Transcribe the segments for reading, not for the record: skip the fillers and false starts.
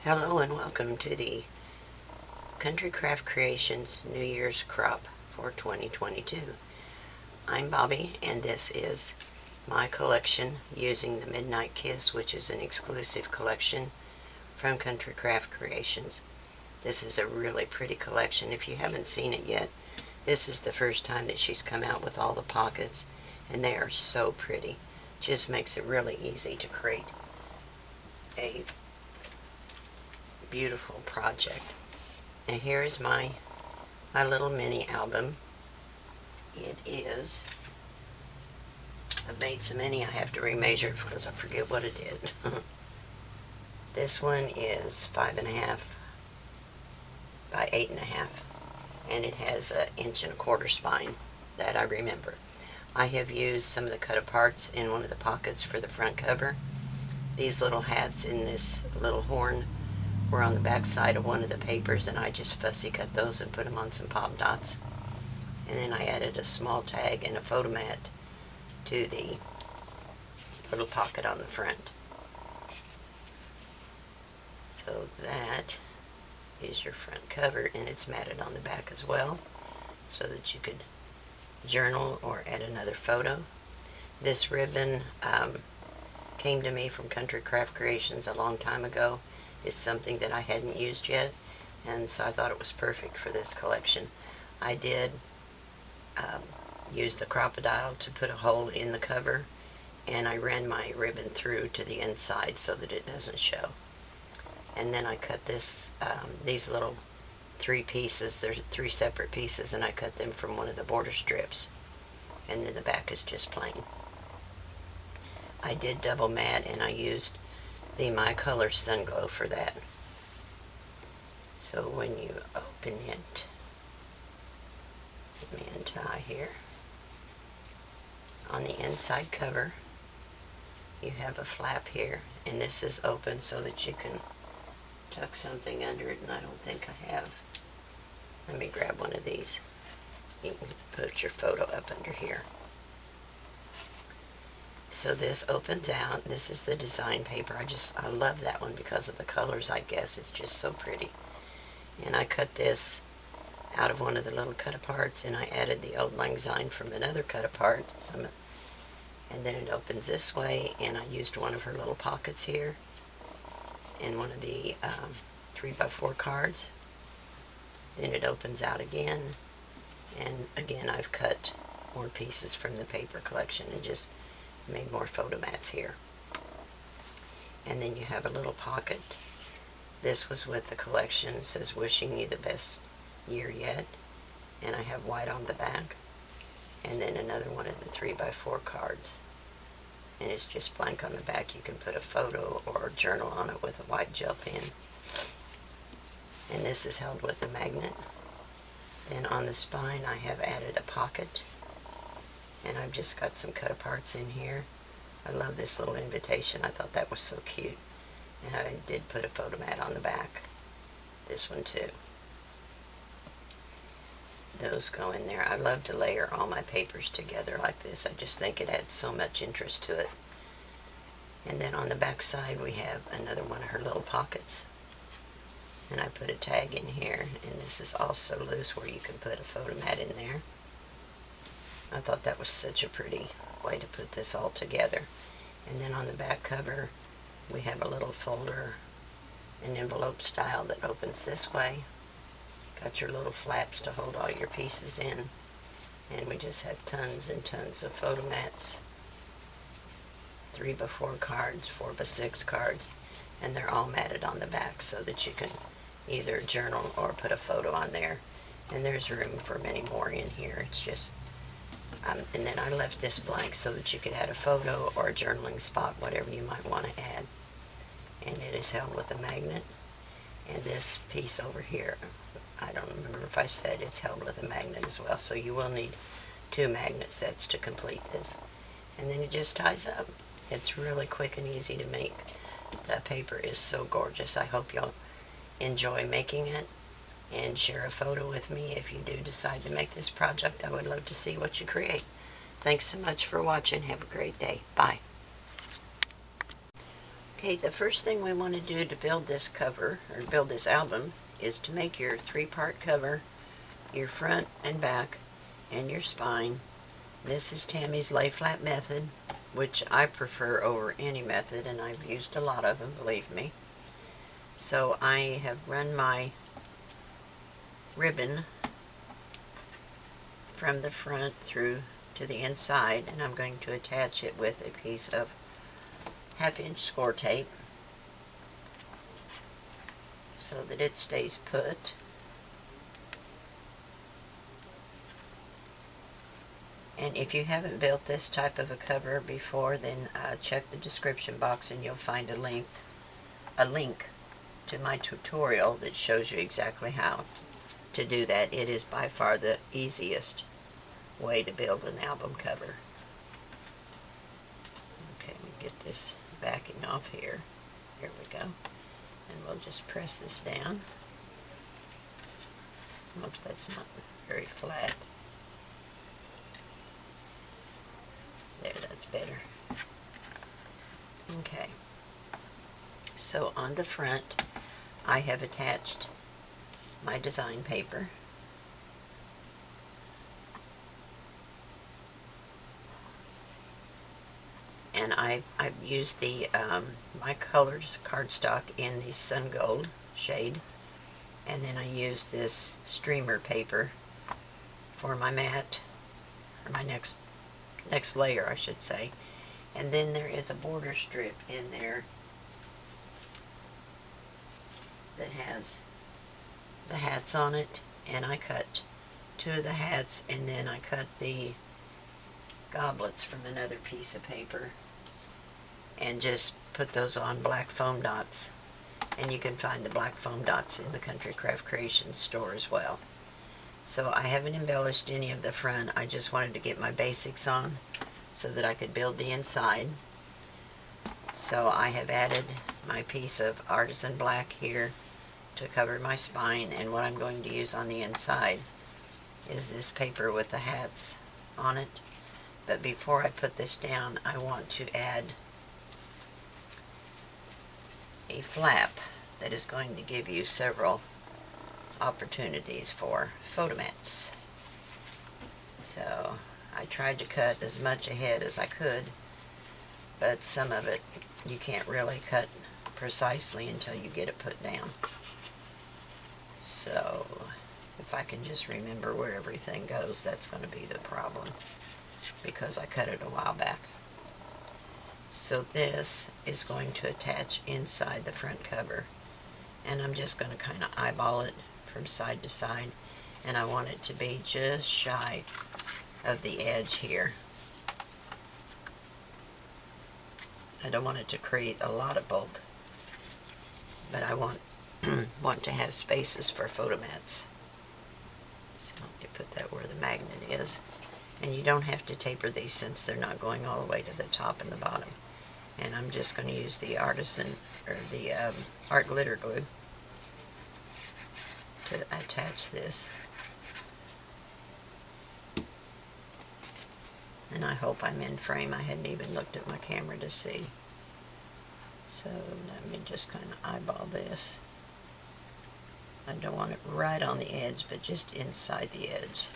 Hello and welcome to the Country Craft Creations New Year's Crop for 2022. I'm Bobby and this is my collection using the Midnight Kiss, which is an exclusive collection from Country Craft Creations. This is a really pretty collection. If you haven't seen it yet, this is the first time that she's come out with all the pockets, and they are so pretty. Just makes it really easy to create a beautiful project. And here is my little mini album. It is, I've made so many I have to remeasure it because I forget what it is. This one is 5.5 by 8.5, and it has an 1.25 inch spine that I remember. I have used some of the cut aparts in one of the pockets for the front cover. These little hats in this little horn were on the back side of one of the papers, and I just fussy cut those and put them on some pop dots. And then I added a small tag and a photo mat to the little pocket on the front. So that is your front cover, and it's matted on the back as well so that you could journal or add another photo. This ribbon came to me from Country Craft Creations a long time ago. Is something that I hadn't used yet, and so I thought it was perfect for this collection. I did use the crocodile to put a hole in the cover, and I ran my ribbon through to the inside so that it doesn't show. And then I cut this these little 3 pieces. There's 3 separate pieces, and I cut them from one of the border strips, and then the back is just plain. I did double mat, and I used the My Color Sun Glow for that. So when you open it, let me untie here. On the inside cover, you have a flap here, and this is open so that you can tuck something under it, and I don't think I have. Let me grab one of these. You can put your photo up under here. So this opens out. This is the design paper. I love that one because of the colors, I guess. It's just so pretty. And I cut this out of one of the little cut aparts, and I added the old lang syne from another cut apart. And then it opens this way, and I used one of her little pockets here in one of the 3x4 cards. Then it opens out again, and again I've cut more pieces from the paper collection and just made more photo mats here. And then you have a little pocket. This was with the collection. It says wishing you the best year yet, and I have white on the back, and then another one of the 3x4 cards, and it's just blank on the back. You can put a photo or a journal on it with a white gel pen, and this is held with a magnet. Then on the spine I have added a pocket, and I've just got some cut aparts in here. I love this little invitation. I thought that was so cute. And I did put a photo mat on the back. This one too. Those go in there. I love to layer all my papers together like this. I just think it adds so much interest to it. And then on the back side we have another one of her little pockets. And I put a tag in here, and this is also loose where you can put a photo mat in there. I thought that was such a pretty way to put this all together. And then on the back cover, we have a little folder, an envelope style that opens this way. Got your little flaps to hold all your pieces in. And we just have tons and tons of photo mats. 3x4 cards, 4x6 cards, and they're all matted on the back so that you can either journal or put a photo on there. And there's room for many more in here. It's just and then I left this blank so that you could add a photo or a journaling spot, whatever you might want to add. And it is held with a magnet. And this piece over here, I don't remember if I said it's held with a magnet as well, so you will need 2 magnet sets to complete this. And then it just ties up. It's really quick and easy to make. The paper is so gorgeous. I hope you'll enjoy making it. And share a photo with me if you do decide to make this project. I would love to see what you create. Thanks so much for watching. Have a great day. Bye. Okay, the first thing we want to do to build this cover, or build this album, is to make your three-part cover, your front and back, and your spine. This is Tammy's lay flat method, which I prefer over any method, and I've used a lot of them, believe me. So I have run my ribbon from the front through to the inside, and I'm going to attach it with a piece of 1/2-inch score tape so that it stays put. And if you haven't built this type of a cover before, then check the description box and you'll find a link to my tutorial that shows you exactly how to do that. It is by far the easiest way to build an album cover. Okay, we get this backing off here. Here we go. And we'll just press this down. Oops, that's not very flat. There, that's better. Okay. So on the front, I have attached my design paper. And I've used the my colors cardstock in the sun gold shade, and then I used this streamer paper for my mat, or my next layer, I should say. And then there is a border strip in there that has the hats on it, and I cut 2 of the hats, and then I cut the goblets from another piece of paper and just put those on black foam dots. And you can find the black foam dots in the Country Craft Creations store as well. So I haven't embellished any of the front. I just wanted to get my basics on so that I could build the inside. So I have added my piece of Artisan Black here to cover my spine, and what I'm going to use on the inside is this paper with the hats on it. But before I put this down, I want to add a flap that is going to give you several opportunities for photo mats. So I tried to cut as much ahead as I could, but some of it you can't really cut precisely until you get it put down. So if I can just remember where everything goes, that's going to be the problem, because I cut it a while back. So this is going to attach inside the front cover, and I'm just going to kind of eyeball it from side to side, and I want it to be just shy of the edge here. I don't want it to create a lot of bulk, but I want to have spaces for photo mats. So let me put that where the magnet is. And you don't have to taper these since they're not going all the way to the top and the bottom. And I'm just going to use the Artisan, or the Art Glitter Glue to attach this. And I hope I'm in frame. I hadn't even looked at my camera to see. So let me just kind of eyeball this. I don't want it right on the edge, but just inside the edge.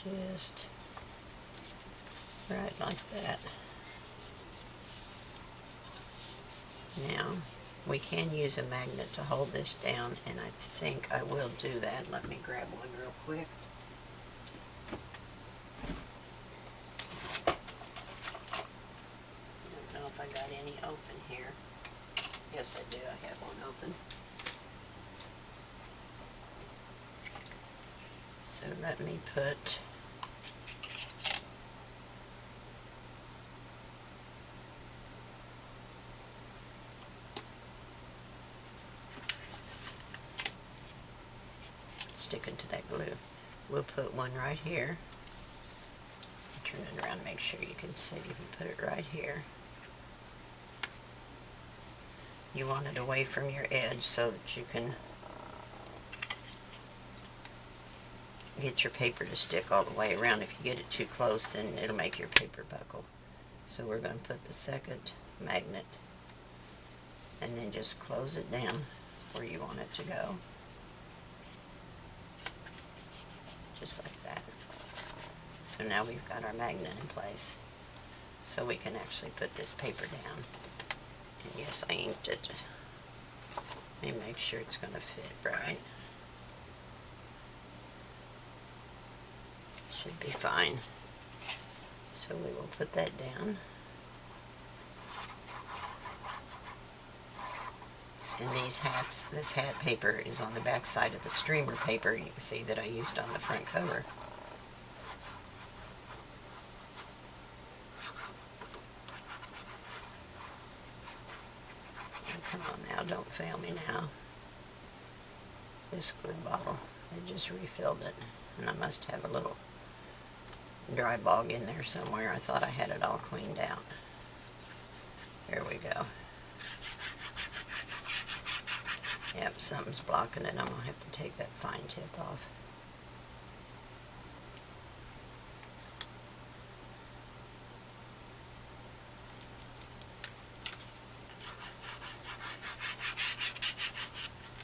Just right like that. Now, we can use a magnet to hold this down, and I think I will do that. Let me grab one real quick. I don't know if I got any open here. Yes, I do. I have one open. So let me put sticking to that glue. We'll put one right here. Turn it around, make sure you can see. You can put it right here. You want it away from your edge so that you can get your paper to stick all the way around. If you get it too close, then it'll make your paper buckle. So we're going to put the second magnet and then just close it down where you want it to go. Just like that. So now we've got our magnet in place. So we can actually put this paper down. And yes, I inked it. Let me make sure it's going to fit right. Should be fine. So we will put that down. And these hats, this hat paper is on the back side of the streamer paper you can see that I used on the front cover. Oh, come on now, don't fail me now. This glue bottle, I just refilled it, and I must have a little dry bog in there somewhere. I thought I had it all cleaned out. There we go. Yep, something's blocking it. I'm going to have to take that fine tip off.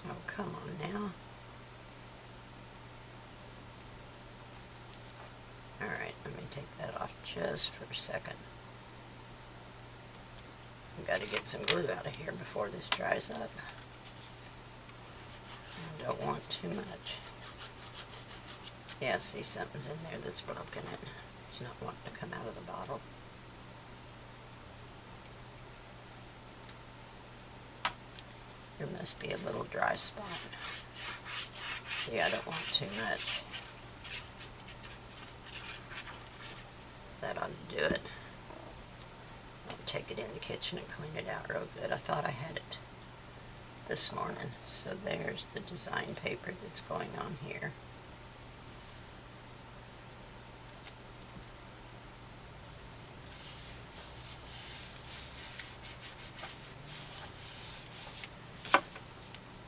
Oh, come on now. Alright, let me take that off just for a second. I've got to get some glue out of here before this dries up. I don't want too much. Yeah, see, something's in there that's broken it. It's not wanting to come out of the bottle. There must be a little dry spot. Yeah, I don't want too much. That ought to do it. I'll take it in the kitchen and clean it out real good. I thought I had it this morning. So there's the design paper that's going on here.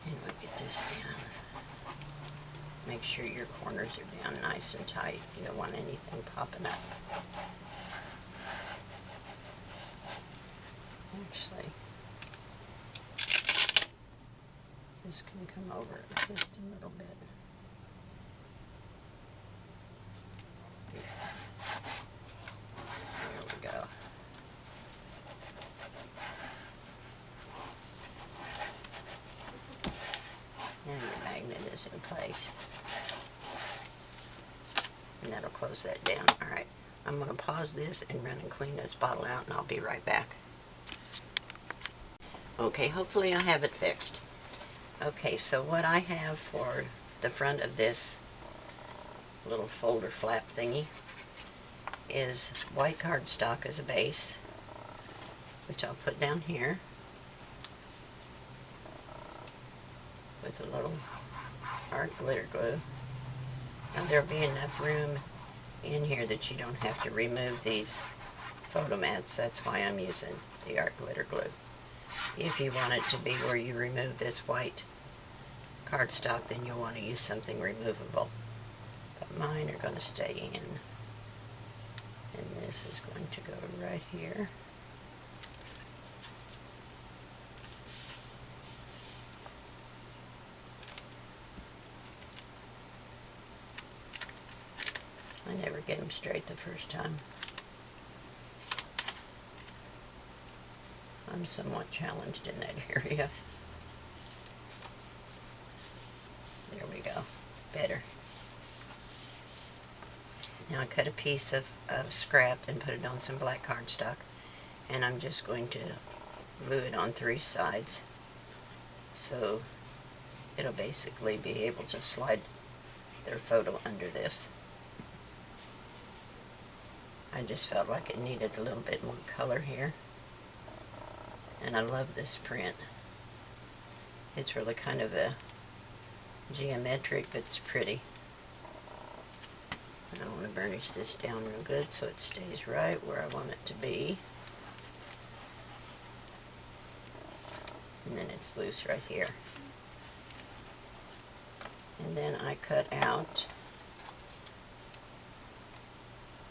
And we'll get this down. Make sure your corners are down nice and tight. You don't want anything popping up. Actually, this can come over just a little bit. Yeah. There we go. Now your magnet is in place. And that'll close that down. Alright, I'm going to pause this and run and clean this bottle out, and I'll be right back. Okay, hopefully I have it fixed. Okay, so what I have for the front of this little folder flap thingy is white cardstock as a base, which I'll put down here with a little art glitter glue. Now there'll be enough room in here that you don't have to remove these photo mats. That's why I'm using the art glitter glue. If you want it to be where you remove this white cardstock, then you'll want to use something removable. But mine are going to stay in. And this is going to go right here. I never get them straight the first time. I'm somewhat challenged in that area. There we go. Better. Now I cut a piece of scrap and put it on some black cardstock, and I'm just going to glue it on 3 sides so it'll basically be able to slide their photo under this. I just felt like it needed a little bit more color here. And I love this print. It's really kind of a geometric, but it's pretty. And I want to burnish this down real good so it stays right where I want it to be. And then it's loose right here. And then I cut out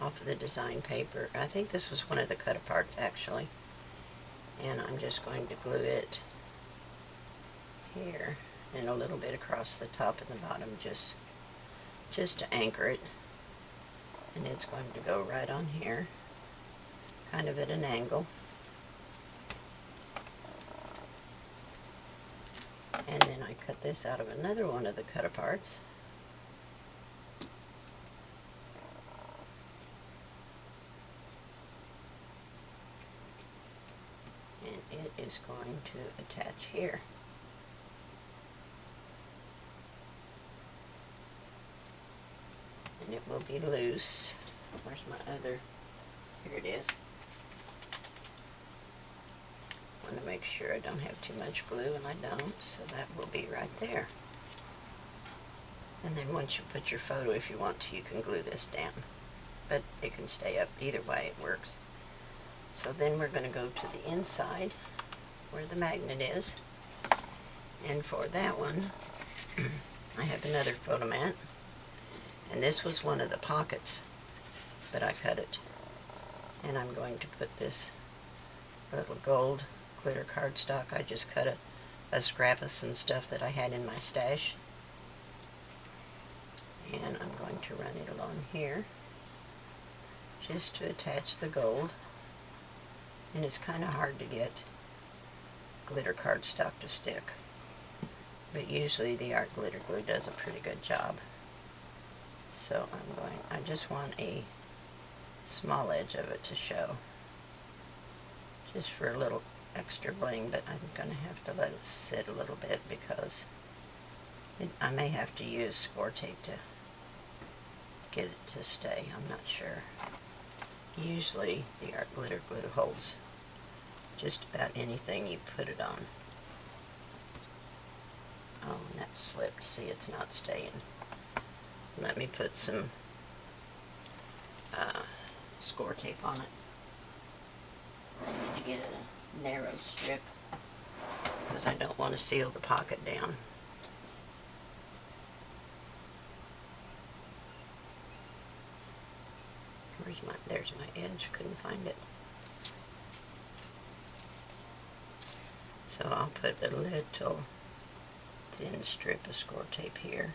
off off of the design paper. I think this was one of the cut-aparts, actually. And I'm just going to glue it here and a little bit across the top and the bottom, just to anchor it. And it's going to go right on here, kind of at an angle. And then I cut this out of another one of the cut-aparts. And it is going to attach here. And it will be loose. Where's my other? Here it is. I want to make sure I don't have too much glue, and I don't, so that will be right there. And then once you put your photo, if you want to, you can glue this down. But it can stay up. Either way, it works. So then we're going to go to the inside where the magnet is. And for that one, I have another photo mat. And this was one of the pockets, but I cut it. And I'm going to put this little gold glitter cardstock. I just cut a scrap of some stuff that I had in my stash. And I'm going to run it along here just to attach the gold. And it's kind of hard to get glitter cardstock to stick, but usually the art glitter glue does a pretty good job. So I just want a small edge of it to show, just for a little extra bling, but I'm going to have to let it sit a little bit because I may have to use score tape to get it to stay. I'm not sure. Usually the art glitter glue holds just about anything you put it on. Oh, and that slipped. See, it's not staying. Let me put some score tape on it. I need to get a narrow strip because I don't want to seal the pocket down. There's my edge, couldn't find it. So I'll put a little thin strip of score tape here.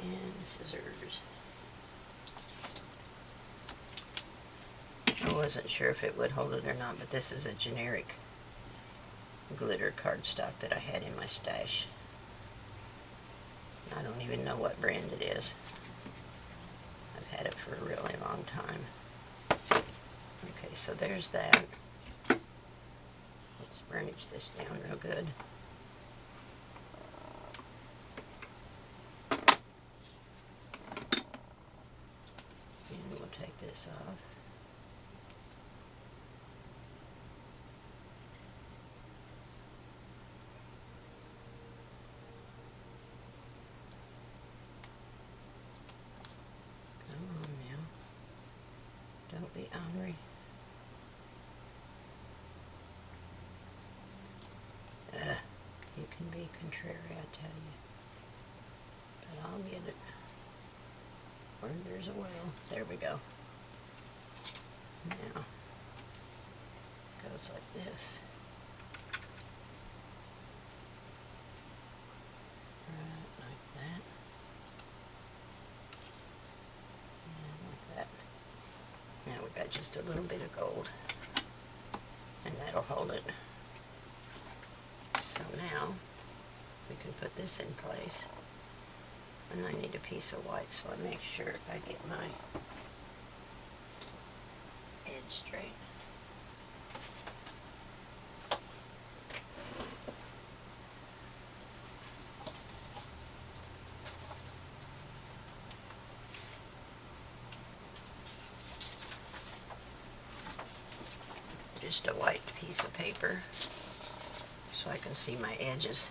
And scissors. I wasn't sure if it would hold it or not, but this is a generic glitter cardstock that I had in my stash. I don't even know what brand it is. I've had it for a really long time. Okay, so there's that. Let's burnish this down real good. And we'll take this off. Don't be ornery. You can be contrary, I tell you. But I'll get it. Where there's a will. There we go. Now, it goes like this. Right, like that. And like that. Now we've got just a little bit of gold, and that'll hold it. So now we can put this in place, and I need a piece of white, so I make sure I get my edge straight. Just a white piece of paper so I can see my edges.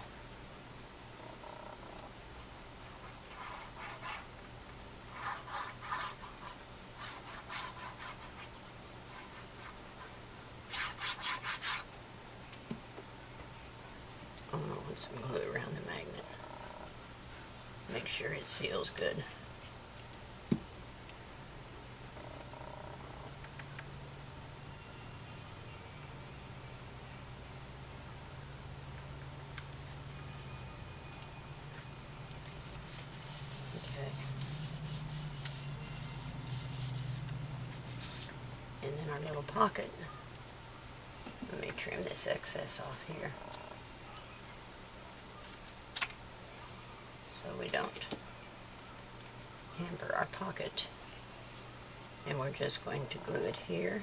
Oh, I want some glue around the magnet. Make sure it seals good. Okay. And then our little pocket. Let me trim this excess off here so we don't hamper our pocket. And we're just going to glue it here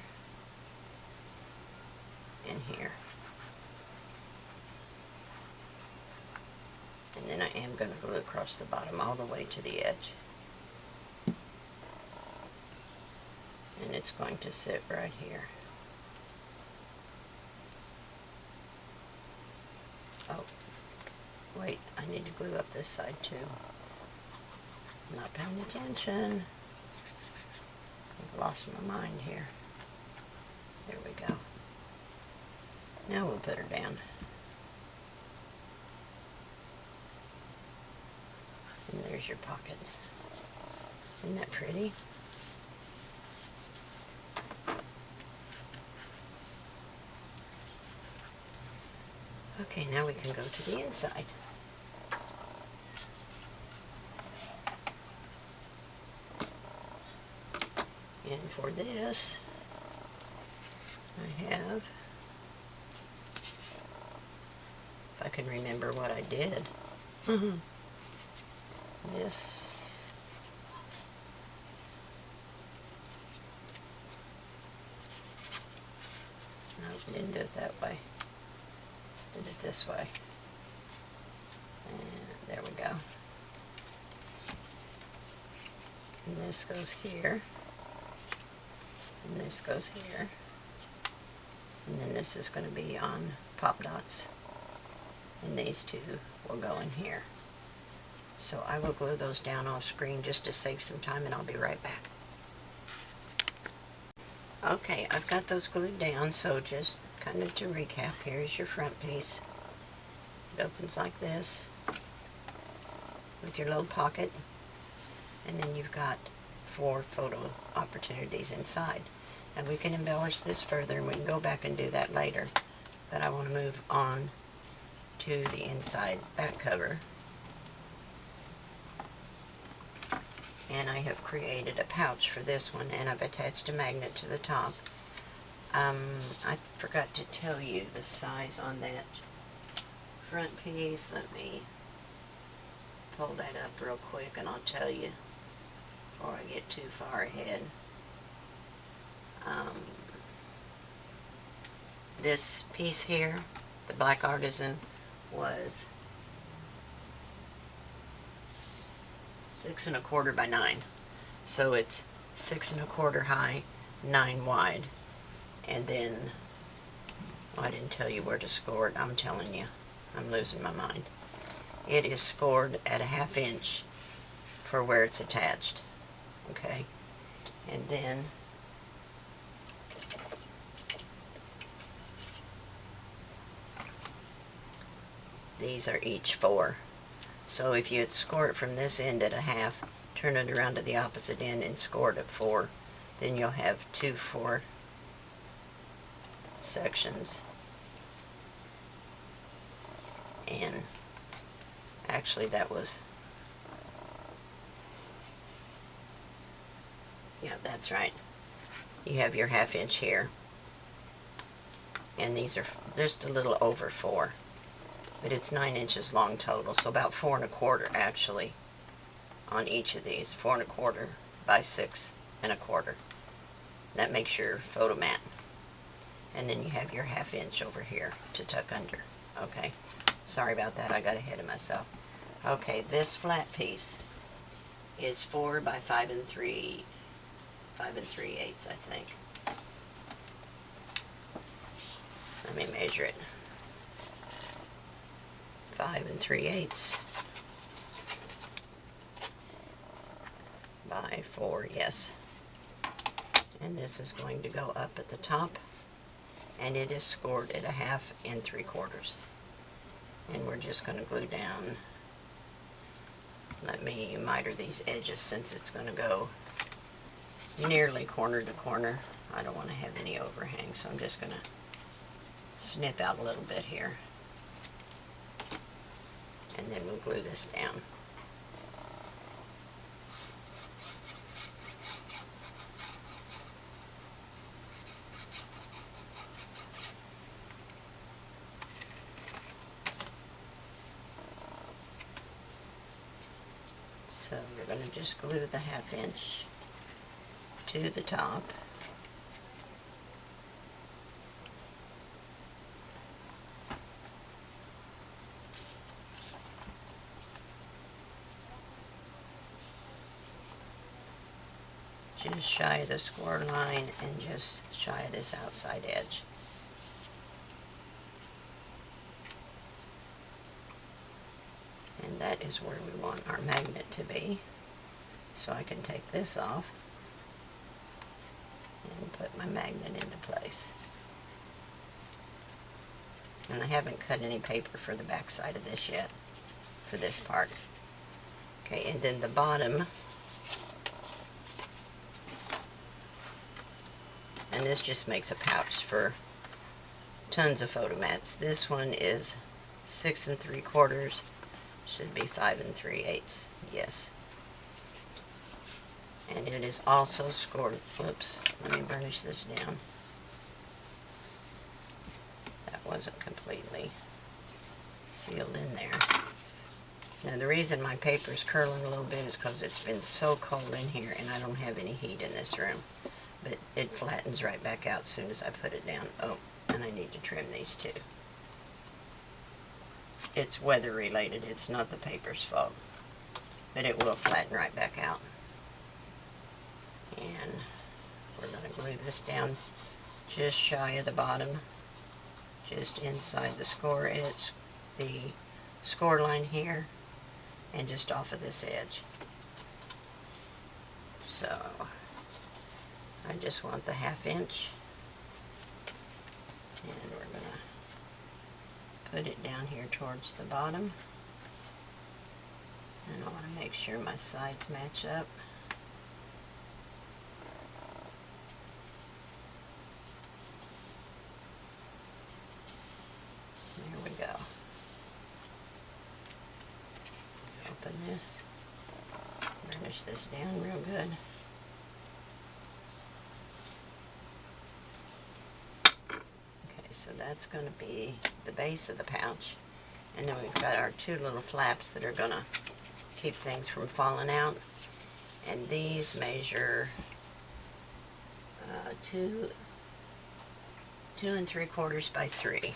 and here. And then I am going to glue across the bottom all the way to the edge. And it's going to sit right here. Oh, wait, I need to glue up this side too. I'm not paying attention. I've lost my mind here. There we go. Now we'll put her down. And there's your pocket. Isn't that pretty? Okay, now we can go to the inside. And for this, I have, if I can remember what I did, this, no, didn't do it that way. Did it this way. And there we go. And this goes here. And this goes here. And then this is going to be on pop dots. And these two will go in here. So I will glue those down off screen just to save some time, and I'll be right back. Okay, I've got those glued down, so just kind of to recap, here's your front piece. It opens like this with your little pocket, and then you've got 4 photo opportunities inside. And we can embellish this further, and we can go back and do that later. But I want to move on to the inside back cover. And I have created a pouch for this one, and I've attached a magnet to the top. I forgot to tell you the size on that front piece. Let me pull that up real quick and I'll tell you before I get too far ahead. This piece here, the Black Artisan, was 6 1/4 by 9. So it's 6 1/4 high, 9 wide. And then, well, I didn't tell you where to score it. I'm telling you, I'm losing my mind. It is scored at a 1/2 inch for where it's attached. Okay? And then these are each 4. So if you had scored it from this end at a 1/2, turn it around to the opposite end and score it at 4, then you'll have 2 4 sections. And actually that was, yeah, that's right. You have your 1/2 inch here. And these are just a little over 4. But it's 9 inches long total, so about 4 1/4 actually on each of these. 4 1/4 by 6 1/4. That makes your photo mat. And then you have your 1/2 inch over here to tuck under. Okay, sorry about that, I got ahead of myself. Okay, this flat piece is 4 by 5 3/8, I think. Let me measure it. 5 3/8 by 4, yes. And this is going to go up at the top, and it is scored at a 1/2 3/4. And we're just going to glue down. Let me miter these edges since it's going to go nearly corner to corner. I don't want to have any overhang, so I'm just going to snip out a little bit here. And then we'll glue this down. So we're going to just glue the 1/2 inch to the top. Just shy of the score line and just shy of this outside edge. And that is where we want our magnet to be. So I can take this off and put my magnet into place. And I haven't cut any paper for the back side of this yet, for this part. Okay, and then the bottom, and this just makes a pouch for tons of photo mats. This one is 6 3/4, should be 5 3/8, yes. And it is also scored, whoops, let me burnish this down. That wasn't completely sealed in there. Now the reason my paper is curling a little bit is because it's been so cold in here and I don't have any heat in this room. But it flattens right back out as soon as I put it down. Oh, and I need to trim these too. It's weather related, it's not the paper's fault. But it will flatten right back out. And we're going to glue this down just shy of the bottom, just inside the score line here, and just off of this edge. So I just want the 1/2 inch, and we're going to put it down here towards the bottom, and I want to make sure my sides match up. There we go. Open this, burnish this down real good. So that's going to be the base of the pouch. And then we've got our 2 little flaps that are going to keep things from falling out. And these measure 2 3/4 by 3.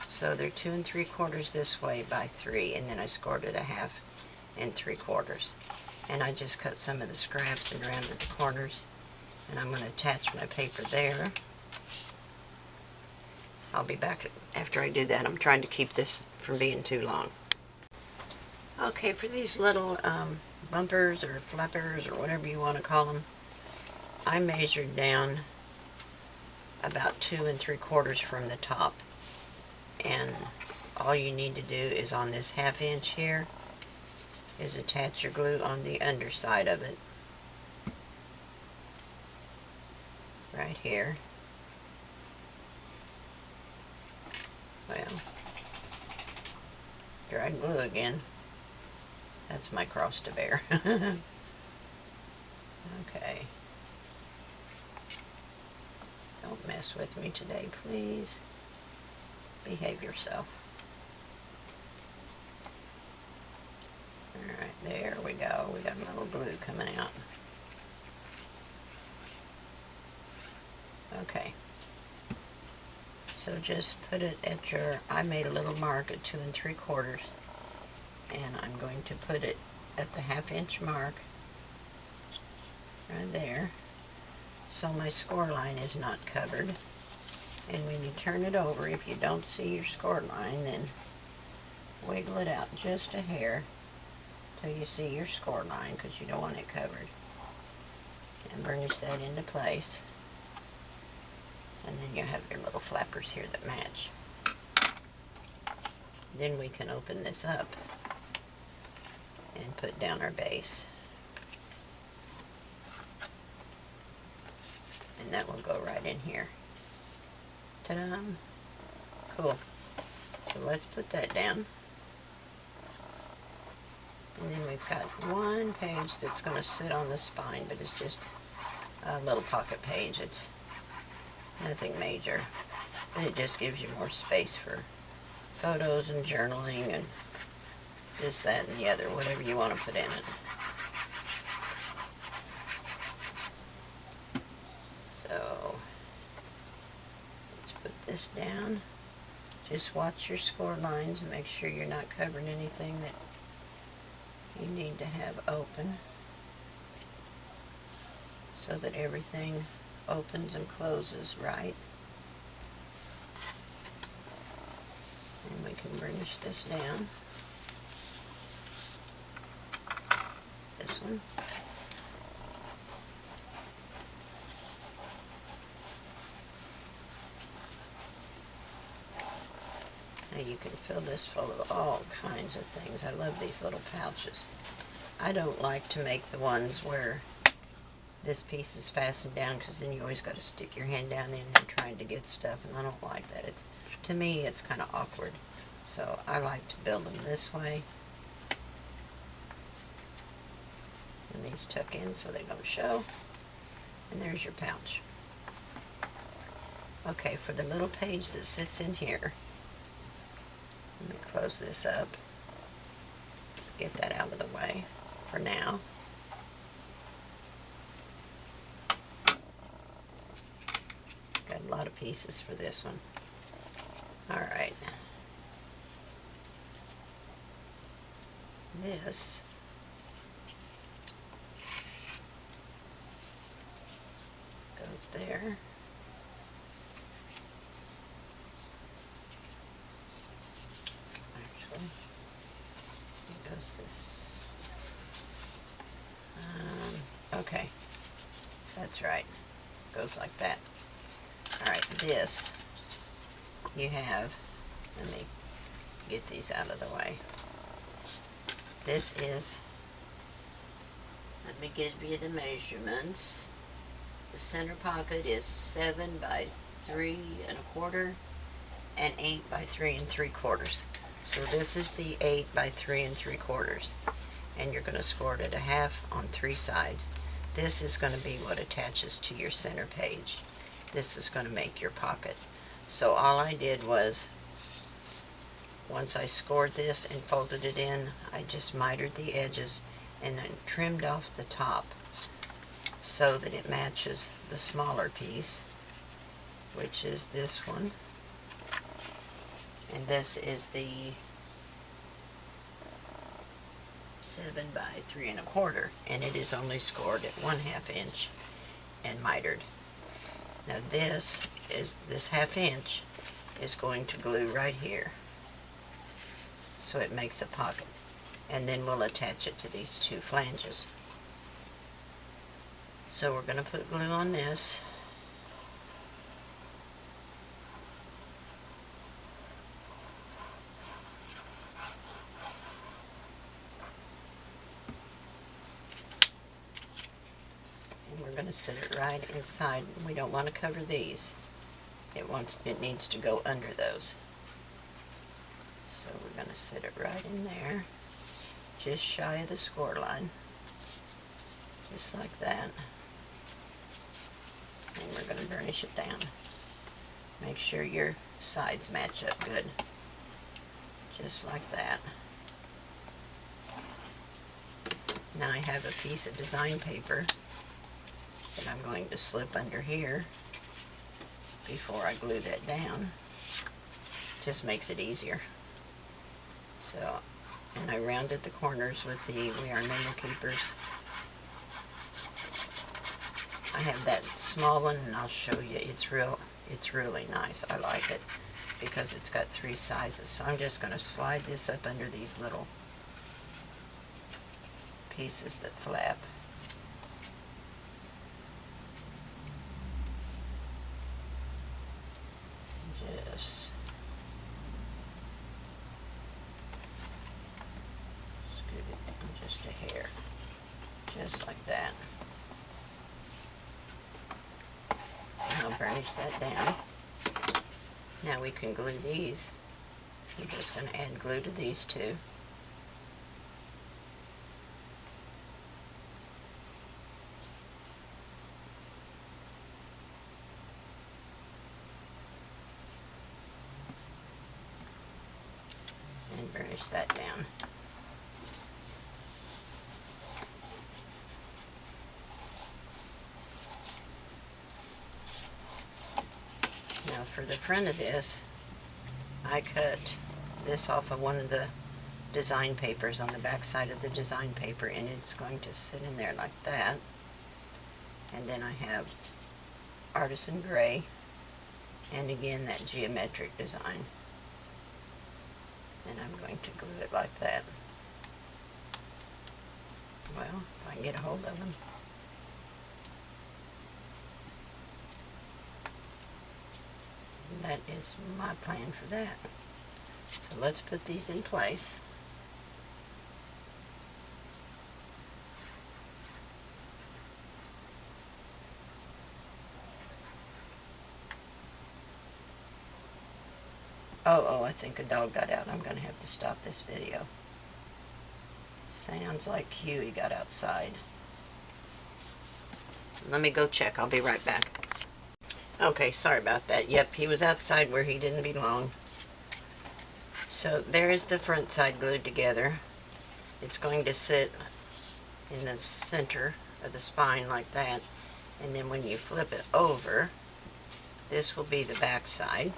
So they're 2 3/4 this way by 3, and then I scored it 1/2 3/4. And I just cut some of the scraps and rounded the corners. And I'm going to attach my paper there. I'll be back after I do that. I'm trying to keep this from being too long. Okay, for these little bumpers or flappers or whatever you want to call them, I measured down about 2 3/4 from the top. And all you need to do is on this 1/2 inch here is attach your glue on the underside of it. Right here. Well, dried glue again. That's my cross to bear. Okay. Don't mess with me today, please. Behave yourself. Alright, there we go. We got a little glue coming out. Okay. So just put it at your, I made a little mark at 2 3/4, and I'm going to put it at the 1/2 inch mark right there, so my score line is not covered. And when you turn it over, if you don't see your score line, then wiggle it out just a hair till you see your score line, because you don't want it covered, and burnish that into place. And then you have your little flappers here that match. Then we can open this up and put down our base. And that will go right in here. Ta-da! Cool. So let's put that down. And then we've got one page that's going to sit on the spine, but it's just a little pocket page. It's nothing major, but it just gives you more space for photos and journaling and this, that, and the other, whatever you want to put in it. this down. Just watch your score lines and make sure you're not covering anything that you need to have open, so that everything opens and closes right. And we can burnish this down. This one. Now you can fill this full of all kinds of things. I love these little pouches. I don't like to make the ones where this piece is fastened down, because then you always got to stick your hand down in and trying to get stuff, and I don't like that. To me, it's kind of awkward. So I like to build them this way. And these tuck in so they don't show. And there's your pouch. Okay, for the little page that sits in here, let me close this up. Get that out of the way for now. Got a lot of pieces for this one. Alright. This goes there. Actually, it goes this. Okay, that's right. Goes like that. Alright, this you have, let me get these out of the way. This is, let me give you the measurements. The center pocket is 7 by 3 1/4 and 8 by 3 3/4. So this is the 8 by 3 3/4, and you're going to score it at 1/2 on 3 sides. This is going to be what attaches to your center page. This is going to make your pocket. So all I did was, once I scored this and folded it in, I just mitered the edges and then trimmed off the top so that it matches the smaller piece, which is this one. And this is the 7 by 3 1/4, and it is only scored at 1/2 inch and mitered. Now this 1/2 inch is going to glue right here, so it makes a pocket, and then we'll attach it to these 2 flanges. So we're going to put glue on this. And we're going to set it right inside. We don't want to cover these. It needs to go under those. So we're going to set it right in there, just shy of the score line, just like that. And we're going to burnish it down. Make sure your sides match up good, just like that. Now I have a piece of design paper that I'm going to slip under here before I glue that down. Just makes it easier. So, and I rounded the corners with the We Are Memo Keepers. I have that small one, and I'll show you. It's really nice. I like it because it's got 3 sizes. So I'm just going to slide this up under these little pieces that flap. Just scoot it down just a hair, just like that. And I'll burnish that down. Now we can glue these. We're just going to add glue to these 2. And burnish that down. Now for the front of this, I cut this off of one of the design papers on the back side of the design paper, and it's going to sit in there like that. And then I have Artisan Gray, and again that geometric design. And I'm going to glue it like that. Well, if I can get a hold of them. That is my plan for that. So let's put these in place. Oh, I think a dog got out. I'm going to have to stop this video. Sounds like Huey got outside. Let me go check. I'll be right back. Okay, sorry about that. Yep, he was outside where he didn't belong. So there is the front side glued together. It's going to sit in the center of the spine like that. And then when you flip it over, this will be the back side.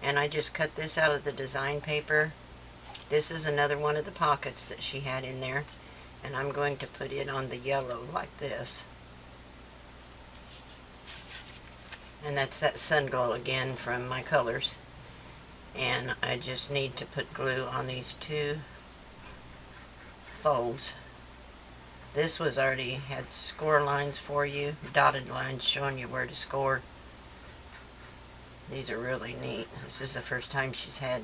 And I just cut this out of the design paper. This is another one of the pockets that she had in there, and I'm going to put it on the yellow like this. And that's that sun glow again from my colors. And I just need to put glue on these two folds. This was already had score lines for you, dotted lines showing you where to score. These are really neat. This is the first time she's had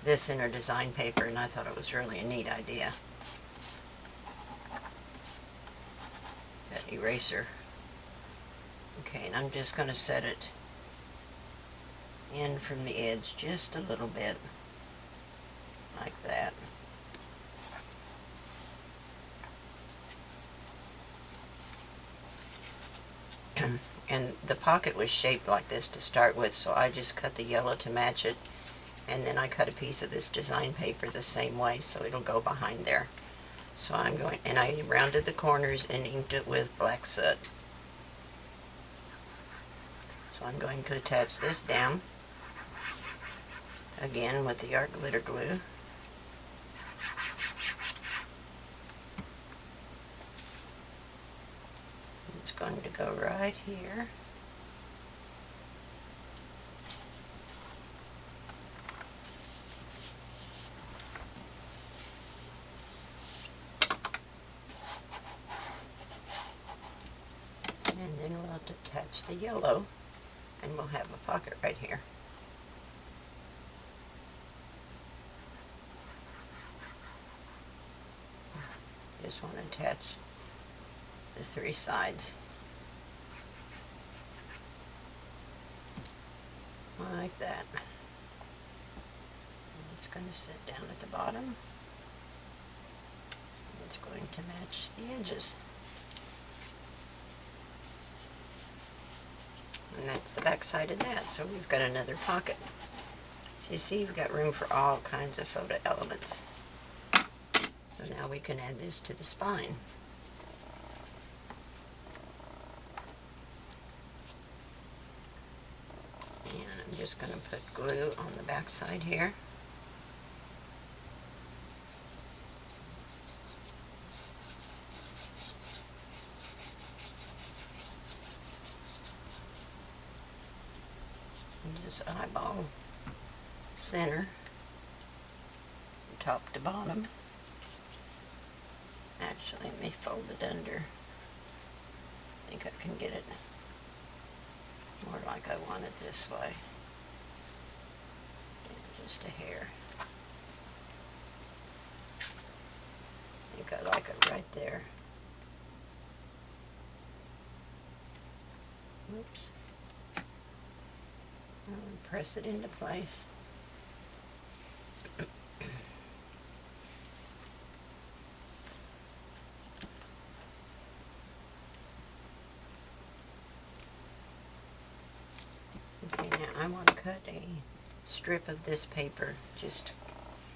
this in her design paper, and I thought it was really a neat idea. That eraser. Okay, and I'm just going to set it in from the edge just a little bit, like that. And the pocket was shaped like this to start with, so I just cut the yellow to match it, and then I cut a piece of this design paper the same way, so it'll go behind there. So I'm going, and I rounded the corners and inked it with black soot. So I'm going to attach this down, again with the art glitter glue. It's going to go right here. And then we'll attach the yellow, and we'll have a pocket right here. Just want to attach the three sides like that. And it's going to sit down at the bottom. It's going to match the edges. And that's the back side of that. So we've got another pocket. So you see, you've got room for all kinds of photo elements. So now we can add this to the spine. And I'm just going to put glue on the back side here. And just eyeball center, top to bottom. Actually, let me fold it under. I think I can get it more like I want it this way. And just a hair. I think I like it right there. Oops. And press it into place. Okay, now I want to cut a strip of this paper, just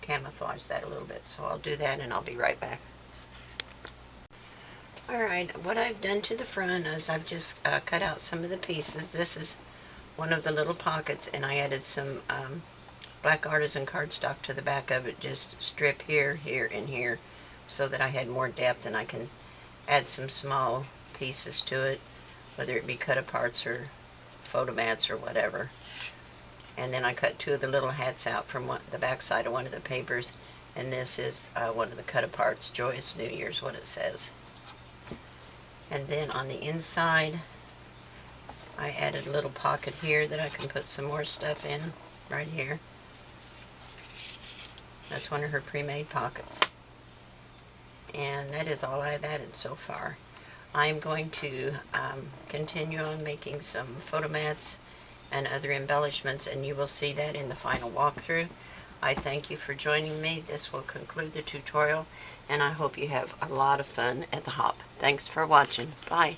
camouflage that a little bit. So I'll do that and I'll be right back. Alright, what I've done to the front is I've just cut out some of the pieces. This is one of the little pockets, and I added some black artisan cardstock to the back of it, just strip here, here, and here, so that I had more depth, and I can add some small pieces to it, whether it be cut-aparts or photo mats or whatever. And then I cut two of the little hats out from the back side of one of the papers, and this is one of the cut-aparts, Joyous New Year's, what it says. And then on the inside, I added a little pocket here that I can put some more stuff in, right here. That's one of her pre-made pockets. And that is all I've added so far. I'm going to continue on making some photo mats and other embellishments, and you will see that in the final walkthrough. I thank you for joining me. This will conclude the tutorial, and I hope you have a lot of fun at the hop. Thanks for watching. Bye.